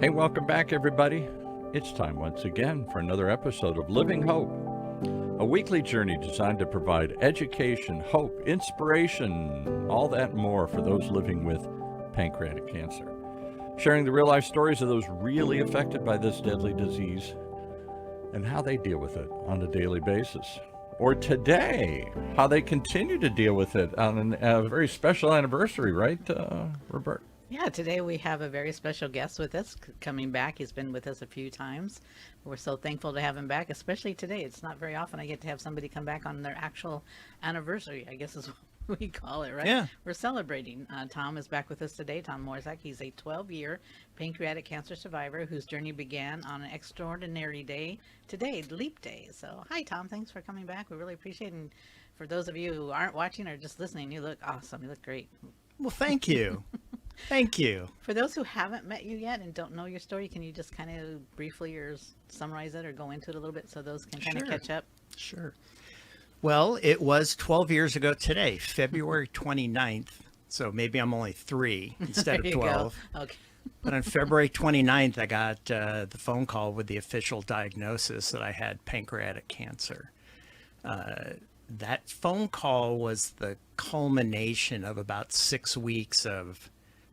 Hey, welcome back, everybody. It's time once again for another episode of Living Hope, a weekly journey designed to provide education, hope, inspiration, all that and more for those living with pancreatic cancer. Sharing the real-life stories of those really affected by this deadly disease and how they deal with it on a daily basis. Or today, how they continue to deal with it on a very special anniversary, right, Robert? Yeah, today we have a very special guest with us coming back. He's been with us a few times. We're so thankful to have him back, especially today. It's not very often I get to have somebody come back on their actual anniversary, I guess is what we call it, right? Yeah. We're celebrating. Thom is back with us today. Thom Mrozek. He's a 12-year pancreatic cancer survivor whose journey began on an extraordinary day today, Leap Day. So, hi, Thom. Thanks for coming back. We really appreciate it. And for those of you who aren't watching or just listening, you look awesome. You look great. Well, thank you. Thank you. For those who haven't met you yet and don't know your story, can you just kind of briefly or summarize it or go into it a little bit so those can kind of catch up? Sure. Well, it was 12 years ago today, February 29th. So maybe I'm only 3 instead of 12. Okay. But on February 29th, I got the phone call with the official diagnosis that I had pancreatic cancer. That phone call was the culmination of about 6 weeks of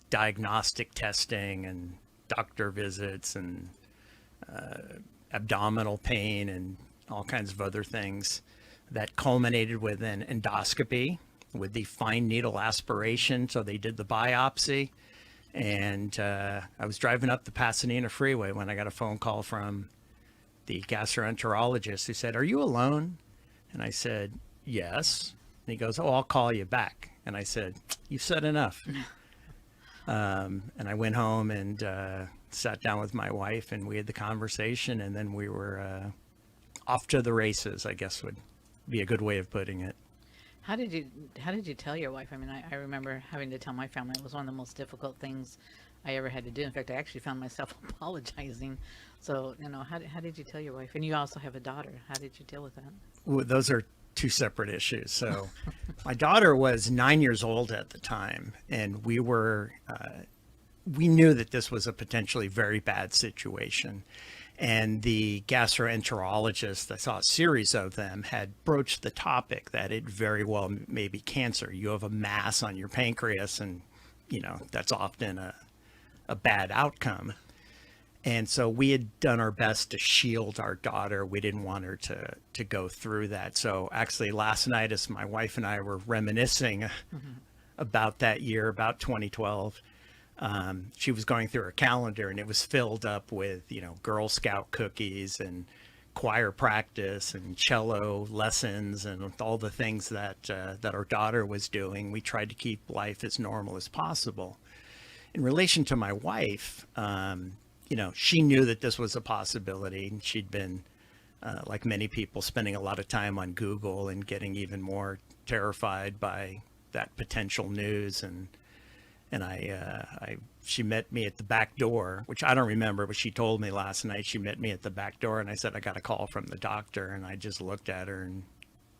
diagnostic testing and doctor visits and abdominal pain and all kinds of other things that culminated with an endoscopy with the fine needle aspiration. So they did the biopsy, and I was driving up the Pasadena freeway when I got a phone call from the gastroenterologist who said, "Are you alone?" And I said, "Yes." And he goes, "Oh, I'll call you back." And I said, "You've said enough." And I went home and sat down with my wife, and we had the conversation, and then we were off to the races, I guess would be a good way of putting it. How did you tell your wife? I mean, I remember having to tell my family. It was one of the most difficult things I ever had to do. In fact, I actually found myself apologizing. So, how did you tell your wife? And you also have a daughter. How did you deal with that? Well, those are two separate issues. So my daughter was 9 years old at the time, and we knew that this was a potentially very bad situation. And the gastroenterologist, I saw a series of them, had broached the topic that it very well may be cancer. You have a mass on your pancreas, and, that's often a bad outcome. And so we had done our best to shield our daughter. We didn't want her to go through that. So actually last night, as my wife and I were reminiscing about that year, about 2012, she was going through her calendar, and it was filled up with, Girl Scout cookies and choir practice and cello lessons and all the things that our daughter was doing. We tried to keep life as normal as possible. In relation to my wife, she knew that this was a possibility, and she'd been, like many people, spending a lot of time on Google and getting even more terrified by that potential news. And she met me at the back door, which I don't remember, but she told me last night she met me at the back door, and I said, "I got a call from the doctor." And I just looked at her, and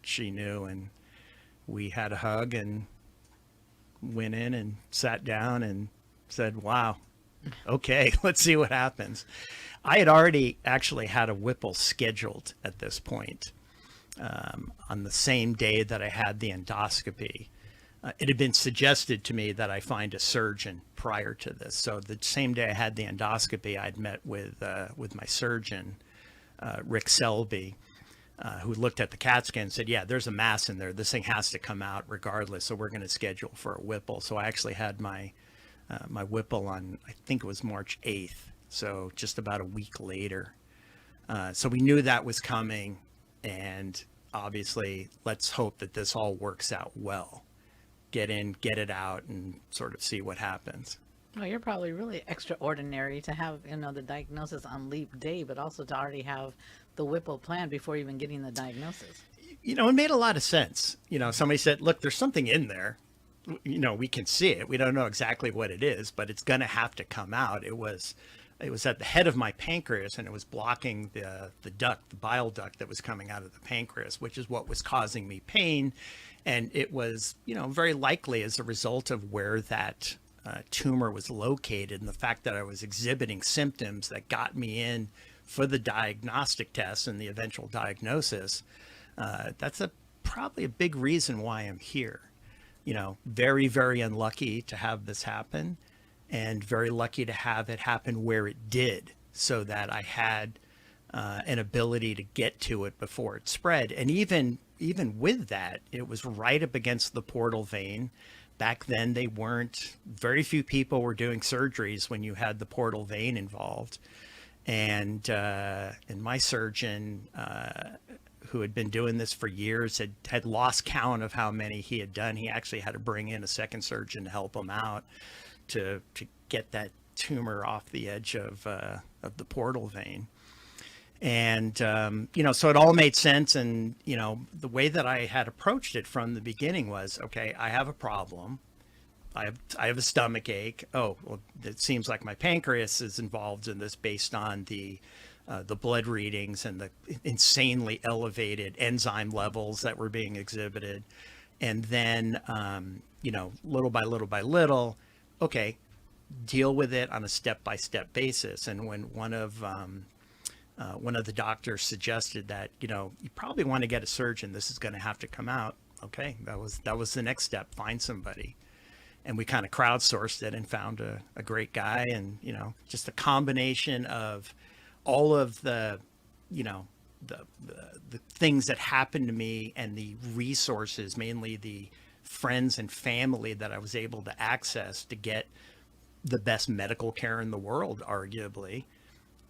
she knew, and we had a hug and went in and sat down and said, "Wow, okay, let's see what happens." I had already actually had a Whipple scheduled at this point, on the same day that I had the endoscopy. It had been suggested to me that I find a surgeon prior to this. So the same day I had the endoscopy, I'd met with my surgeon, Rick Selby, who looked at the CAT scan and said, "Yeah, there's a mass in there. This thing has to come out regardless. So we're going to schedule for a Whipple." So I actually had my Whipple on, I think it was March 8th. So just about a week later. So we knew that was coming, and obviously let's hope that this all works out well. Get in, get it out, and sort of see what happens. Well, you're probably really extraordinary to have, the diagnosis on Leap Day, but also to already have the Whipple plan before even getting the diagnosis. It made a lot of sense. Somebody said, "Look, there's something in there. We can see it. We don't know exactly what it is, but it's going to have to come out." It was at the head of my pancreas, and it was blocking the bile duct that was coming out of the pancreas, which is what was causing me pain. And it was, very likely as a result of where that tumor was located, and the fact that I was exhibiting symptoms that got me in for the diagnostic test and the eventual diagnosis, that's probably a big reason why I'm here. You know, very, very unlucky to have this happen, and very lucky to have it happen where it did, so that I had an ability to get to it before it spread. And even with that, it was right up against the portal vein. Back then, very few people were doing surgeries when you had the portal vein involved. And my surgeon, who had been doing this for years, had lost count of how many he had done. He actually had to bring in a second surgeon to help him out to get that tumor off the edge of the portal vein. And, you know, so it all made sense. And, you know, the way that I had approached it from the beginning was, okay, I have a problem. I have a stomach ache. Oh, well, it seems like my pancreas is involved in this based on the blood readings and the insanely elevated enzyme levels that were being exhibited. And then, you know, little by little by little, okay, deal with it on a step-by-step basis. And when one of the doctors suggested that, you know, you probably want to get a surgeon, this is going to have to come out. Okay, that was the next step, find somebody. And we kind of crowdsourced it and found a great guy. And, you know, just a combination of all of the, you know, the things that happened to me and the resources, mainly the friends and family that I was able to access to get the best medical care in the world, arguably.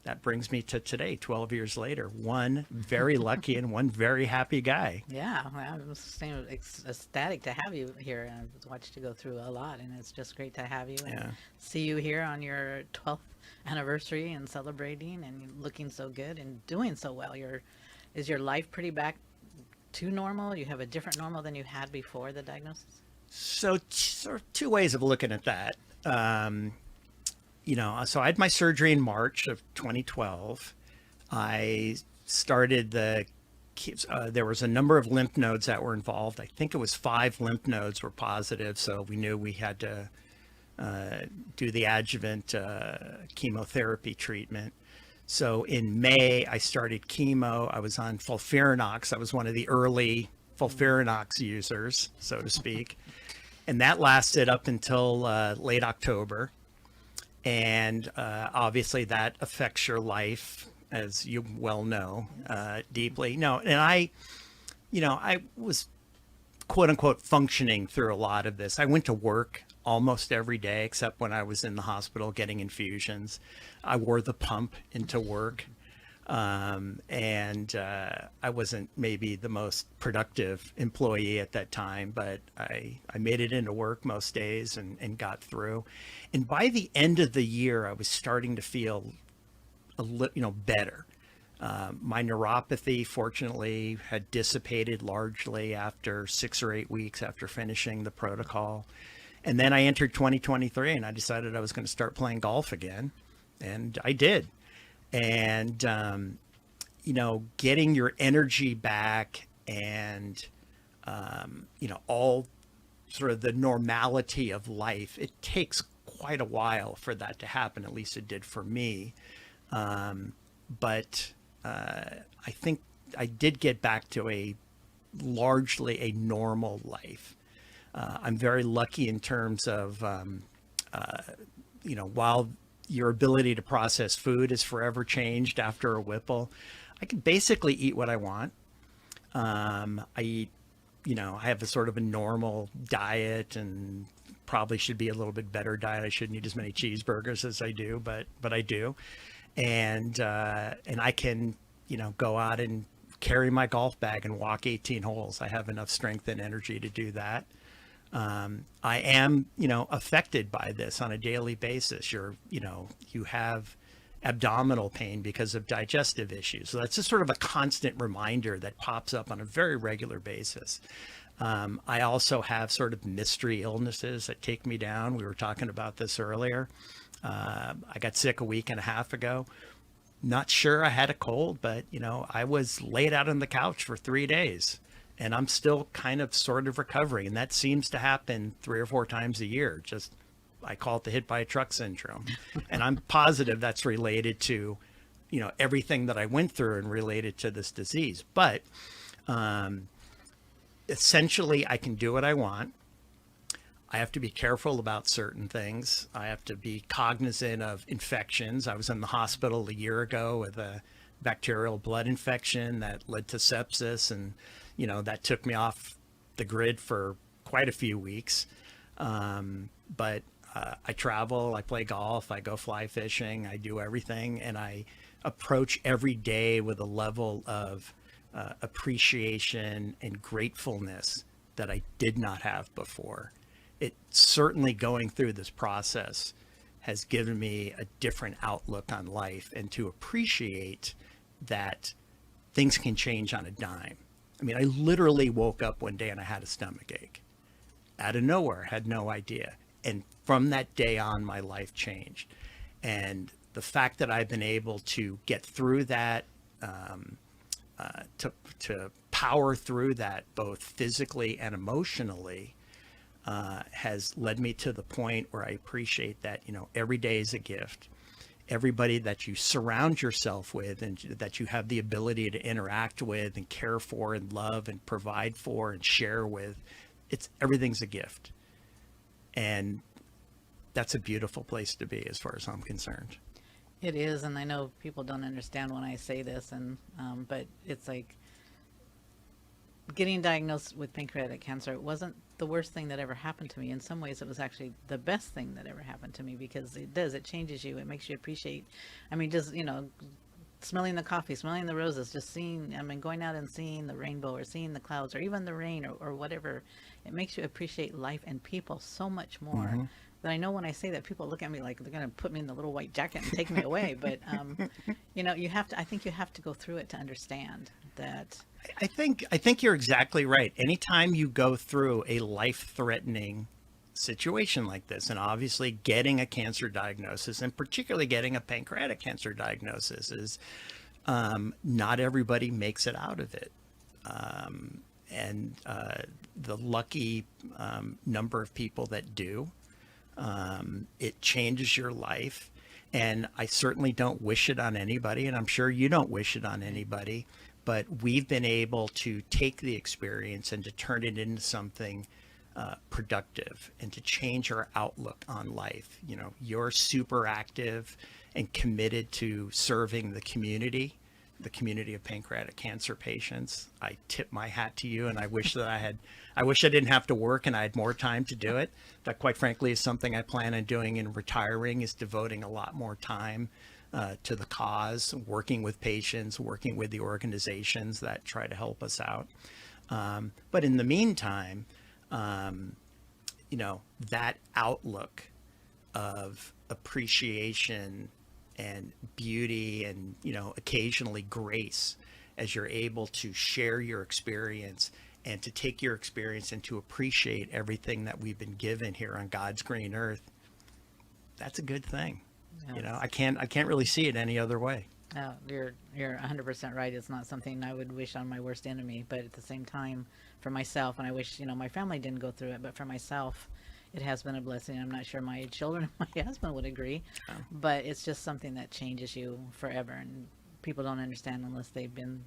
That brings me to today, 12 years later. One very lucky and one very happy guy. Yeah, well, I was ecstatic to have you here. I've watched you go through a lot, and it's just great to have you and see you here on your 12th anniversary and celebrating and looking so good and doing so well. Is your life pretty back to normal? You have a different normal than you had before the diagnosis? So two ways of looking at that. You know, so I had my surgery in March of 2012. I started there was a number of lymph nodes that were involved. I think it was 5 lymph nodes were positive. So we knew we had to do the adjuvant chemotherapy treatment. So in May, I started chemo. I was on FOLFIRINOX. I was one of the early FOLFIRINOX users, so to speak. And that lasted up until late October. And obviously that affects your life, as you well know, deeply. No, and I was quote unquote functioning through a lot of this. I went to work almost every day, except when I was in the hospital getting infusions. I wore the pump into work. And I wasn't maybe the most productive employee at that time, but I made it into work most days and got through. And by the end of the year, I was starting to feel better. My neuropathy, fortunately, had dissipated largely after 6 or 8 weeks after finishing the protocol. And then I entered 2023 and I decided I was going to start playing golf again. And I did. And, getting your energy back and, all sort of the normality of life, it takes quite a while for that to happen. At least it did for me. But I think I did get back to largely a normal life. I'm very lucky in terms of, while your ability to process food is forever changed after a Whipple, I can basically eat what I want. I eat, I have a sort of a normal diet and probably should be a little bit better diet. I shouldn't eat as many cheeseburgers as I do, but I do. And I can, go out and carry my golf bag and walk 18 holes. I have enough strength and energy to do that. I am, affected by this on a daily basis. You have abdominal pain because of digestive issues. So that's just sort of a constant reminder that pops up on a very regular basis. I also have sort of mystery illnesses that take me down. We were talking about this earlier. I got sick a week and a half ago. Not sure I had a cold, but, I was laid out on the couch for 3 days. And I'm still kind of sort of recovering. And that seems to happen 3 or 4 times a year. Just I call it the hit by a truck syndrome. And I'm positive that's related to, everything that I went through and related to this disease. But essentially, I can do what I want. I have to be careful about certain things. I have to be cognizant of infections. I was in the hospital a year ago with a bacterial blood infection that led to sepsis, and that took me off the grid for quite a few weeks. But I travel, I play golf, I go fly fishing, I do everything, and I approach every day with a level of appreciation and gratefulness that I did not have before. It certainly, going through this process, has given me a different outlook on life, and to appreciate that things can change on a dime. I mean, I literally woke up one day and I had a stomach ache out of nowhere, had no idea. And from that day on, my life changed. And the fact that I've been able to get through that, to power through that, both physically and emotionally, has led me to the point where I appreciate that, every day is a gift. Everybody that you surround yourself with and that you have the ability to interact with and care for and love and provide for and share with, everything's a gift. And that's a beautiful place to be as far as I'm concerned. It is, and I know people don't understand when I say this, and but it's like getting diagnosed with pancreatic cancer. It wasn't the worst thing that ever happened to me. In some ways, it was actually the best thing that ever happened to me, because it changes you. It makes you appreciate. I mean, just smelling the coffee, smelling the roses, just seeing. I mean, going out and seeing the rainbow, or seeing the clouds, or even the rain, or whatever. It makes you appreciate life and people so much more. Mm-hmm. That I know when I say that, people look at me like they're going to put me in the little white jacket and take me away. But, you have to, I think you have to go through it to understand that. I think you're exactly right. Anytime you go through a life-threatening situation like this, and obviously getting a cancer diagnosis, and particularly getting a pancreatic cancer diagnosis, is not everybody makes it out of it. And the lucky number of people that do, it changes your life. And I certainly don't wish it on anybody, and I'm sure you don't wish it on anybody, but we've been able to take the experience and to turn it into something productive, and to change our outlook on life. You're super active and committed to serving the community of pancreatic cancer patients. I tip my hat to you, and I wish I didn't have to work and I had more time to do it. That, quite frankly, is something I plan on doing in retiring, is devoting a lot more time to the cause, working with patients, working with the organizations that try to help us out. But in the meantime, that outlook of appreciation and beauty and, occasionally grace, as you're able to share your experience and to take your experience and to appreciate everything that we've been given here on God's green earth, that's a good thing. Yes. I can't really see it any other way. No, you're 100% right. It's not something I would wish on my worst enemy, but at the same time, for myself, and I wish, my family didn't go through it, but for myself, it has been a blessing. I'm not sure my children and my husband would agree, but it's just something that changes you forever, and people don't understand unless they've been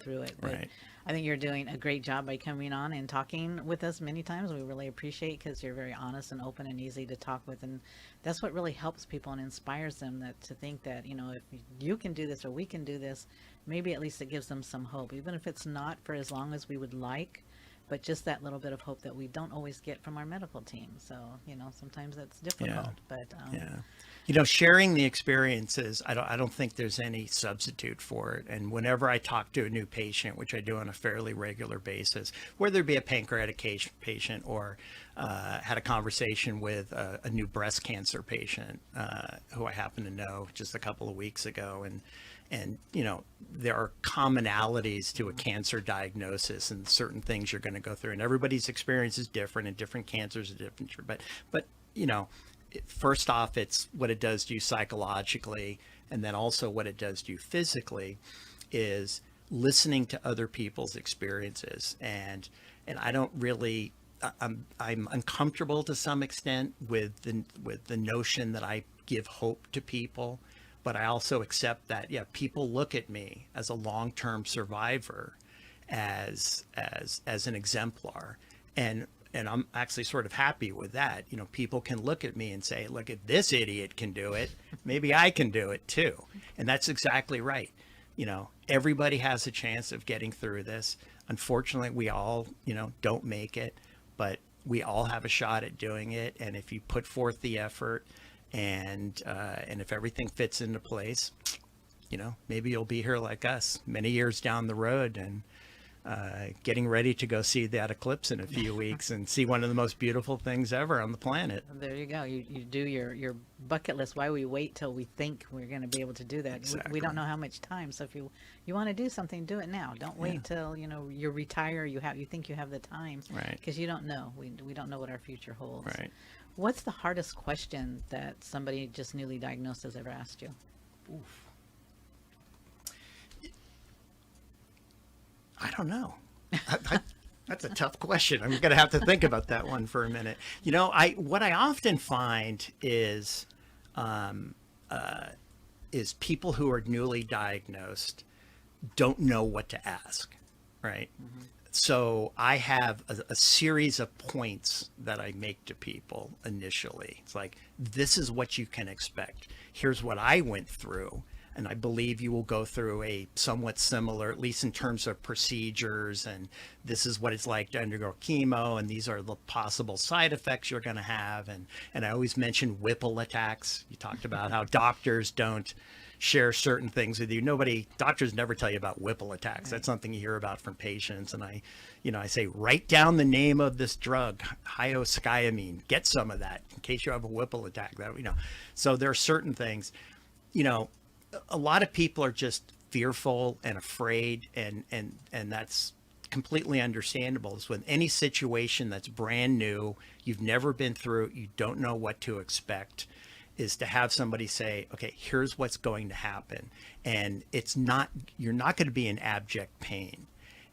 through it. But right. I think you're doing a great job by coming on and talking with us many times. We really appreciate, because you're very honest and open and easy to talk with, and that's what really helps people and inspires them, that to think that, if you can do this, or we can do this, maybe at least it gives them some hope, even if it's not for as long as we would like, but just that little bit of hope that we don't always get from our medical team. So, sometimes that's difficult, but sharing the experiences, I don't think there's any substitute for it. And whenever I talk to a new patient, which I do on a fairly regular basis, whether it be a pancreatic patient or had a conversation with a new breast cancer patient who I happen to know just a couple of weeks ago, and there are commonalities to a cancer diagnosis and certain things you're going to go through, and everybody's experience is different, and different cancers are different. But first off, it's what it does to you psychologically, and then also what it does to you physically, is listening to other people's experiences. And I don't really I'm uncomfortable to some extent with the notion that I give hope to people, but I also accept that, yeah, people look at me as a long-term survivor, as an exemplar, and I'm actually sort of happy with that. You know, people can look at me and say, look, if this idiot can do it, maybe I can do it too. And that's exactly right. You know, everybody has a chance of getting through this. Unfortunately, we all, you know, don't make it, but we all have a shot at doing it. And if you put forth the effort, and if everything fits into place, you know, maybe you'll be here like us many years down the road, and getting ready to go see that eclipse in a few weeks and see one of the most beautiful things ever on the planet. There you go. You do your bucket list. Why we wait till we think we're going to be able to do that? Exactly. We don't know how much time. So if you want to do something, do it now. Don't wait till, you know, you retire. You think you have the time, Right. Because you don't know. We don't know what our future holds. Right. What's the hardest question that somebody just newly diagnosed has ever asked you? Oof. I don't know. That's a tough question. I'm going to have to think about that one for a minute. You know, what I often find is people who are newly diagnosed don't know what to ask, right? Mm-hmm. So I have a series of points that I make to people initially. It's like, this is what you can expect. Here's what I went through. And I believe you will go through a somewhat similar, at least in terms of procedures. And this is what it's like to undergo chemo. And these are the possible side effects you're going to have. And I always mention Whipple attacks. You talked about how doctors don't share certain things with you. Doctors never tell you about Whipple attacks. Right. That's something you hear about from patients. And I say, write down the name of this drug, hyoscyamine, get some of that in case you have a Whipple attack. So there are certain things, a lot of people are just fearful and afraid, and that's completely understandable. It's with any situation that's brand new, you've never been through, you don't know what to expect, is to have somebody say, okay, here's what's going to happen. And you're not going to be in abject pain.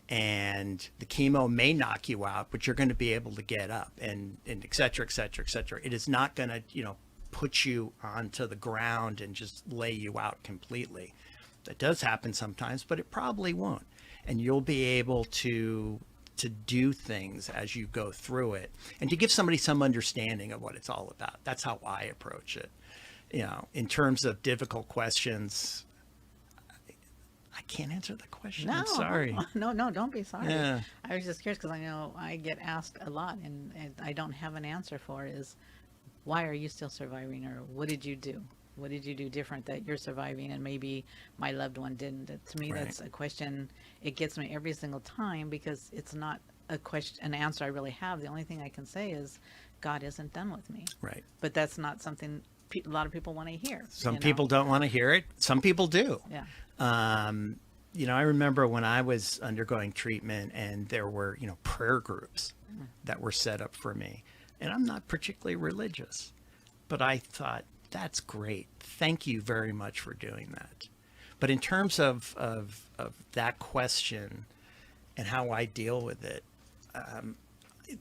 And the chemo may knock you out, but you're going to be able to get up, and et cetera, et cetera, et cetera. It is not going to, put you onto the ground and just lay you out completely. That does happen sometimes, but it probably won't. And you'll be able to do things as you go through it, and to give somebody some understanding of what it's all about. That's how I approach it. In terms of difficult questions, I can't answer the question. No, I'm sorry. No, don't be sorry. Yeah. I was just curious because I know I get asked a lot, and I don't have an answer for is, why are you still surviving, or what did you do? What did you do different that you're surviving and maybe my loved one didn't? To me, Right. That's a question. It gets me every single time because it's not an answer I really have. The only thing I can say is God isn't done with me. Right. But that's not something a lot of people want to hear. Some people don't want to hear it. Some people do. Yeah. I remember when I was undergoing treatment, and there were, prayer groups that were set up for me. And I'm not particularly religious, but I thought, that's great. Thank you very much for doing that. But in terms of that question and how I deal with it,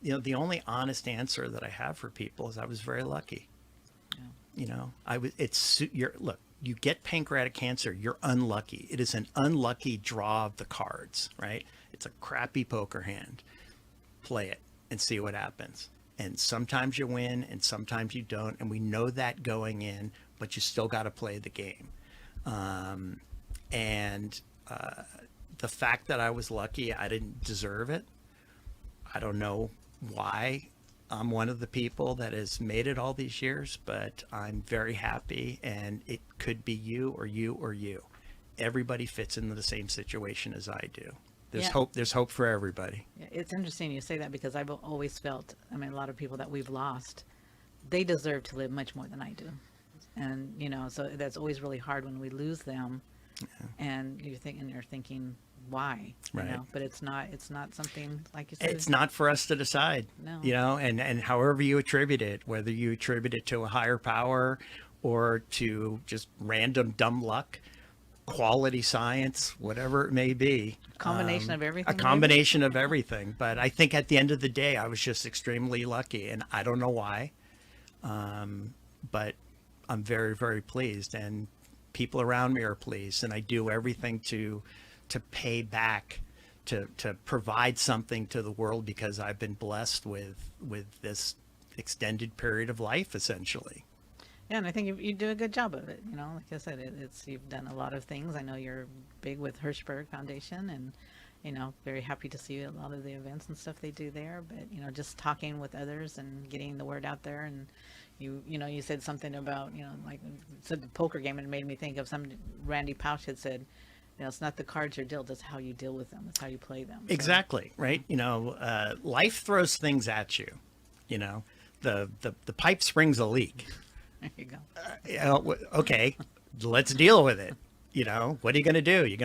the only honest answer that I have for people is I was very lucky. Yeah. Look, you get pancreatic cancer, you're unlucky. It is an unlucky draw of the cards, right? It's a crappy poker hand. Play it and see what happens. And sometimes you win and sometimes you don't. And we know that going in, but you still got to play the game. The fact that I was lucky, I didn't deserve it. I don't know why I'm one of the people that has made it all these years, but I'm very happy. And it could be you or you or you. Everybody fits into the same situation as I do. There's hope. There's hope for everybody. It's interesting you say that because I've always felt, a lot of people that we've lost, they deserve to live much more than I do. And, so that's always really hard when we lose them. Yeah. And you're thinking, why? Right. But it's not something like you said. It's not for us to decide. No. And however you attribute it, whether you attribute it to a higher power or to just random dumb luck, quality science, whatever it may be. Combination of everything. A combination of everything. But I think at the end of the day, I was just extremely lucky, and I don't know why. But I'm very, very pleased, and people around me are pleased, and I do everything to pay back, to provide something to the world, because I've been blessed with this extended period of life, essentially. Yeah, and I think you do a good job of it. Like I said, you've done a lot of things. I know you're big with Hirschberg Foundation, and very happy to see a lot of the events and stuff they do there. But just talking with others and getting the word out there. And you said something about like said the poker game, and it made me think of Randy Pausch had said. It's not the cards you're dealt, it's how you deal with them. It's how you play them. So. Exactly, right? Life throws things at you. The pipe springs a leak. There you go. Okay, let's deal with it. What are you going to do?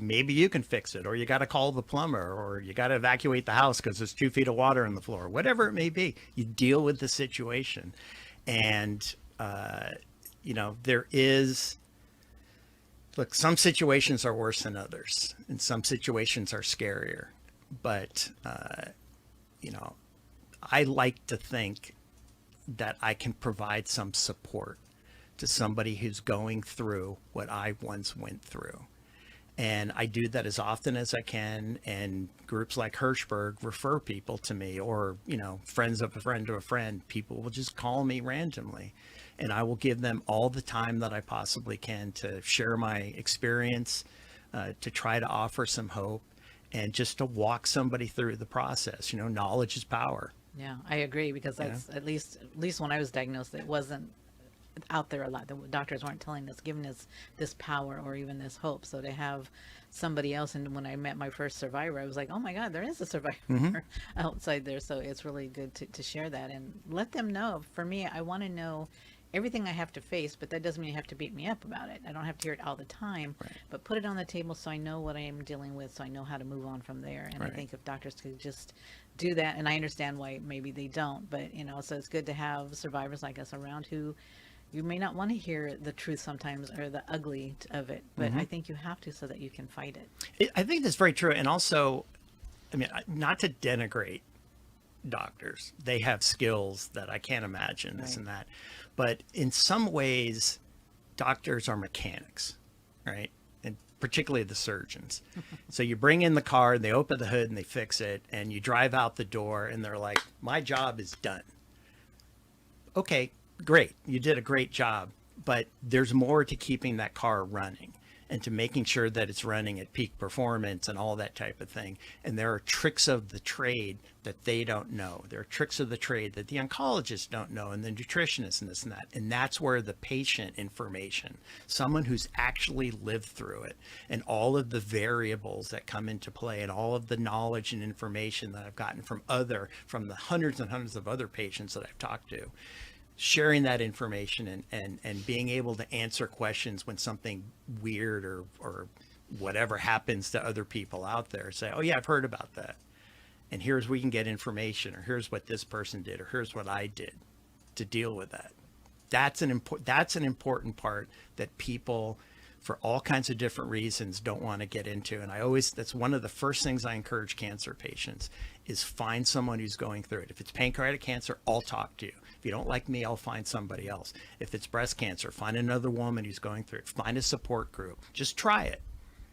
Maybe you can fix it, or you got to call the plumber, or you got to evacuate the house because there's 2 feet of water on the floor. Whatever it may be, you deal with the situation. And, there is... Look, some situations are worse than others, and some situations are scarier. But, I like to think that I can provide some support to somebody who's going through what I once went through. And I do that as often as I can. And groups like Hirschberg refer people to me, or, friends of a friend to a friend. People will just call me randomly. And I will give them all the time that I possibly can to share my experience, to try to offer some hope, and just to walk somebody through the process. Knowledge is power. Yeah, I agree, because that's at least when I was diagnosed, it wasn't out there a lot. The doctors weren't telling us, giving us this power or even this hope. So to have somebody else, and when I met my first survivor, I was like, oh my God, there is a survivor outside there. So it's really good to share that and let them know. For me, I want to know everything I have to face, but that doesn't mean you have to beat me up about it. I don't have to hear it all the time, but put it on the table so I know what I am dealing with, so I know how to move on from there. And I think if doctors could just do that, and I understand why maybe they don't, but so it's good to have survivors like us around who you may not want to hear the truth sometimes, or the ugly of it, but I think you have to, so that you can fight it. I think that's very true. And also, not to denigrate doctors, they have skills that I can't imagine, this and that. But in some ways, doctors are mechanics, right? And particularly the surgeons. So you bring in the car, they open the hood and they fix it, and you drive out the door and they're like, my job is done. Okay, great. You did a great job, but there's more to keeping that car running, and to making sure that it's running at peak performance and all that type of thing. And there are tricks of the trade that they don't know. There are tricks of the trade that the oncologists don't know, and the nutritionists and this and that. And that's where the patient information, someone who's actually lived through it, and all of the variables that come into play, and all of the knowledge and information that I've gotten from the hundreds and hundreds of other patients that I've talked to, sharing that information and being able to answer questions when something weird or whatever happens to other people out there. Say, oh yeah, I've heard about that, and here's where you can get information, or here's what this person did, or here's what I did to deal with that. That's an important part that people, for all kinds of different reasons, don't want to get into. And that's one of the first things I encourage cancer patients, is find someone who's going through it. If it's pancreatic cancer, I'll talk to you. If you don't like me, I'll find somebody else. If it's breast cancer, find another woman who's going through it. Find a support group. Just try it.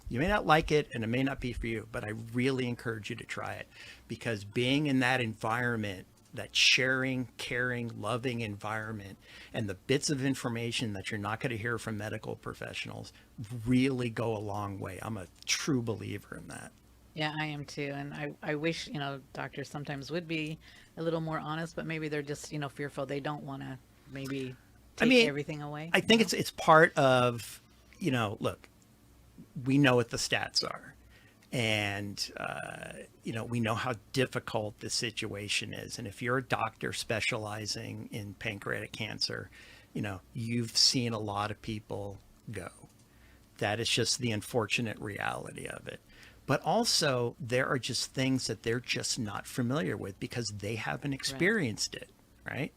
You may not like it, and it may not be for you, but I really encourage you to try it, because being in that environment, that sharing, caring, loving environment, and the bits of information that you're not going to hear from medical professionals really go a long way. I'm a true believer in that. Yeah, I am too. And I wish, doctors sometimes would be a little more honest, but maybe they're just, fearful. They don't want to maybe take everything away. I think it's part of, look, we know what the stats are, and, we know how difficult the situation is. And if you're a doctor specializing in pancreatic cancer, you've seen a lot of people go. That is just the unfortunate reality of it. But also, there are just things that they're just not familiar with, because they haven't experienced it, right?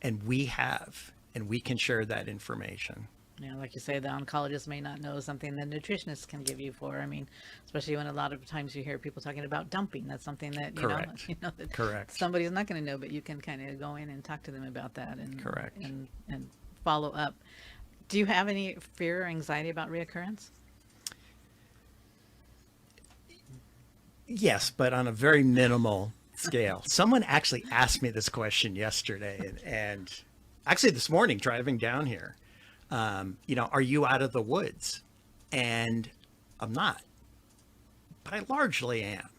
And we have, and we can share that information. Yeah, like you say, the oncologist may not know something the nutritionist can give you for. I mean, especially when a lot of times you hear people talking about dumping. That's something that Correct. that Correct. somebody's not going to know, but you can kind of go in and talk to them about that and Correct. and follow up. Do you have any fear or anxiety about reoccurrence? Yes, but on a very minimal scale. Someone actually asked me this question yesterday, and actually this morning driving down here. Are you out of the woods? And I'm not, but I largely am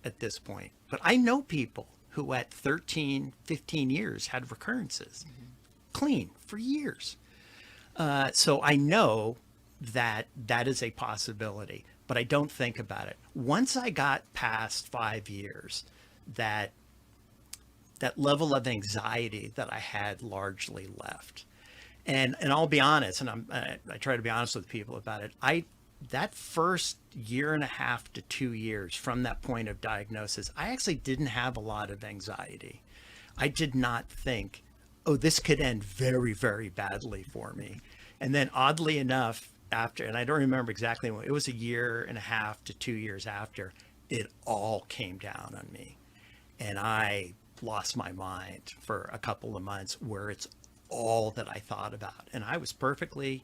at this point. But I know people who at 13, 15 years had recurrences, clean for years. So I know that that is a possibility, but I don't think about it. Once I got past 5 years, that level of anxiety that I had largely left. And I'll be honest, and I try to be honest with people about it. That first year and a half to 2 years from that point of diagnosis, I actually didn't have a lot of anxiety. I did not think, oh, this could end very, very badly for me. And then oddly enough, after, and I don't remember exactly when, it was a year and a half to 2 years after, it all came down on me. And I lost my mind for a couple of months where it's all that I thought about. And I was perfectly,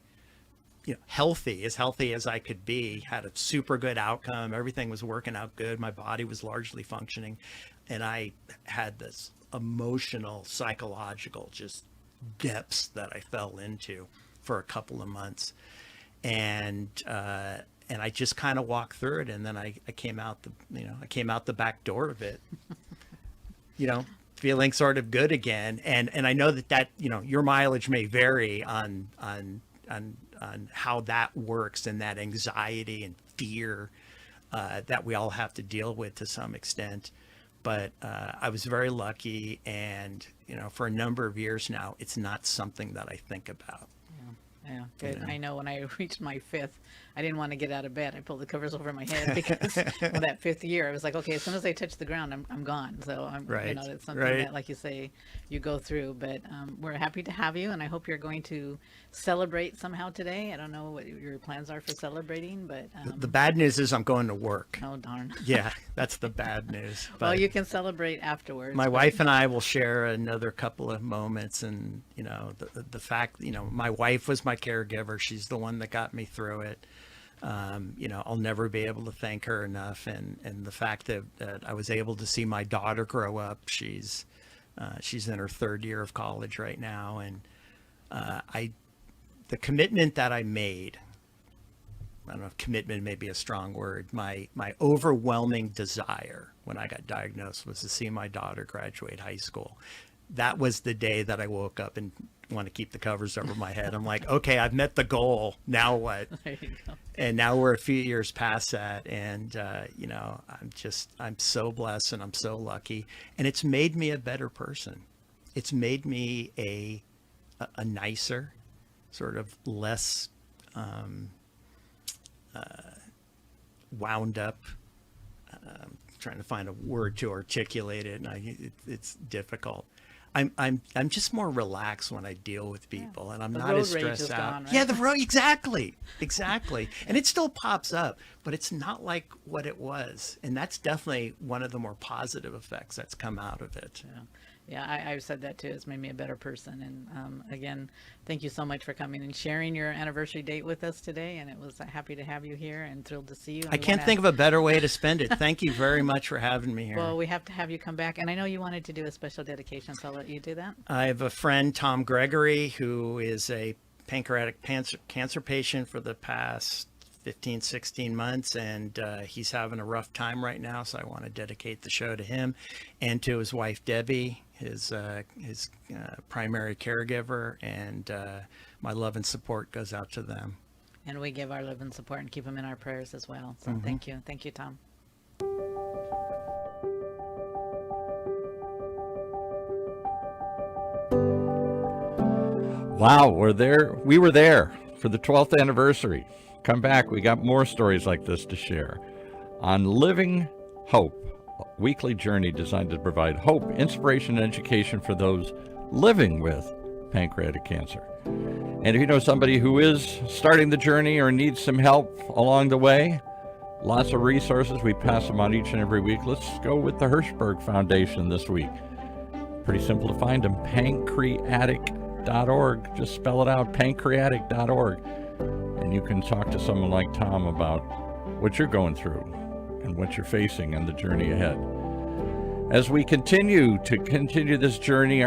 healthy as I could be, had a super good outcome. Everything was working out good. My body was largely functioning. And I had this emotional, psychological, just depths that I fell into for a couple of months. And I just kind of walked through it. And then I came out the back door of it, feeling sort of good again. And I know that your mileage may vary on how that works, and that anxiety and fear that we all have to deal with to some extent. But I was very lucky, and for a number of years now, it's not something that I think about. Yeah, good. I know when I reached my 5th, I didn't want to get out of bed. I pulled the covers over my head because that 5th year, I was like, okay, as soon as I touch the ground, I'm gone. So I'm, right. It's something right. that, like you say, you go through. But we're happy to have you, and I hope you're going to celebrate somehow today. I don't know what your plans are for celebrating, but the bad news is I'm going to work. Oh darn! Yeah, that's the bad news. But well, you can celebrate afterwards. My wife and I will share another couple of moments, and the fact, my wife was my caregiver. She's the one that got me through it. I'll never be able to thank her enough. And the fact that I was able to see my daughter grow up. She's in her 3rd year of college right now. And the commitment that I made, I don't know if commitment may be a strong word, my overwhelming desire when I got diagnosed was to see my daughter graduate high school. That was the day that I woke up and want to keep the covers over my head. I'm like, okay, I've met the goal. Now what? There you go. And now we're a few years past that. And, I'm so blessed, and I'm so lucky. And it's made me a better person. It's made me a nicer, sort of less wound up. Trying to find a word to articulate it, and it's difficult. I'm just more relaxed when I deal with people, and I'm not as stressed out. Gone, right? Yeah, the road, exactly. And it still pops up, but it's not like what it was. And that's definitely one of the more positive effects that's come out of it. Yeah, I've said that too. It's made me a better person. And again, thank you so much for coming and sharing your anniversary date with us today. And it was happy to have you here and thrilled to see you. I can't think of a better way to spend it. Thank you very much for having me here. Well, we have to have you come back. And I know you wanted to do a special dedication, so I'll let you do that. I have a friend, Thom Mrozek, who is a pancreatic cancer patient for the past 15, 16 months, and he's having a rough time right now, so I want to dedicate the show to him and to his wife, Debbie, his primary caregiver, and my love and support goes out to them. And we give our love and support and keep them in our prayers as well. So thank you. Thank you, Thom. Wow, we were there for the 12th anniversary. Come back, we got more stories like this to share on Living Hope, a weekly journey designed to provide hope, inspiration, and education for those living with pancreatic cancer. And if you know somebody who is starting the journey or needs some help along the way, lots of resources. We pass them on each and every week. Let's go with the Hirschberg Foundation this week. Pretty simple to find them, pancreatic.org. Just spell it out, pancreatic.org. And you can talk to someone like Thom about what you're going through and what you're facing and the journey ahead. As we continue this journey,